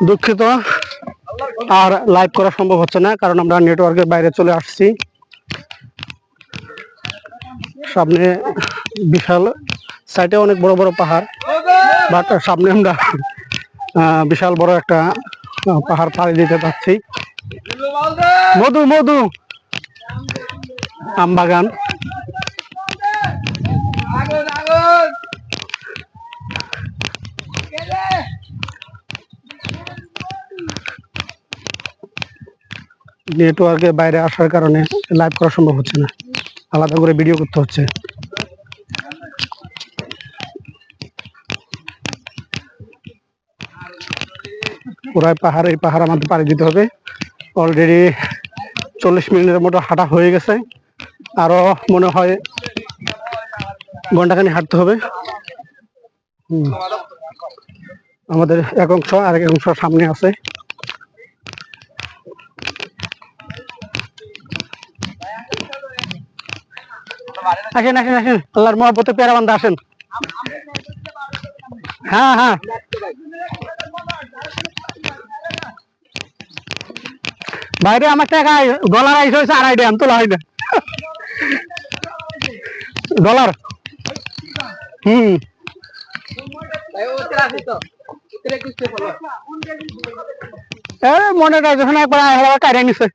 দুঃখিত, আর লাইভ করা সম্ভব হচ্ছে না, কারণ আমরা নেটওয়ার্কের বাইরে চলে আসছি। সামনে বিশাল, সাইডে অনেক বড় বড় পাহাড়, বাট সামনে আমরা বিশাল বড় একটা পাহাড় পাড়ি দিতে পারছি। মধু মধু আম বাগান। নেটওয়ার্কের বাইরে আসার কারণে লাইভ করা সম্ভব হচ্ছে না, আলাদা করে ভিডিও করতে হচ্ছে। পুরাই পাহাড়, এই পাহাড় আমাদের পাড়ি দিতে হবে। অলরেডি 40 মিনিটের মতো হাঁটা হয়ে গেছে, আরো মনে হয় ঘন্টাখানি হাঁটতে হবে। আমাদের এক অংশ, আরেক অংশ সামনে আছে। আসেন আসেন আসেন, আল্লাহর মহব্বতে পেয়ারা বান্ধা আসেন। হ্যাঁ হ্যাঁ, বাইরে আমার টাকা ডলার আইসা হয়েছে 2.5 ড্যাম তোলা হয় না ডলার। মনেটাইজেশন একবার কাইরা নিছে।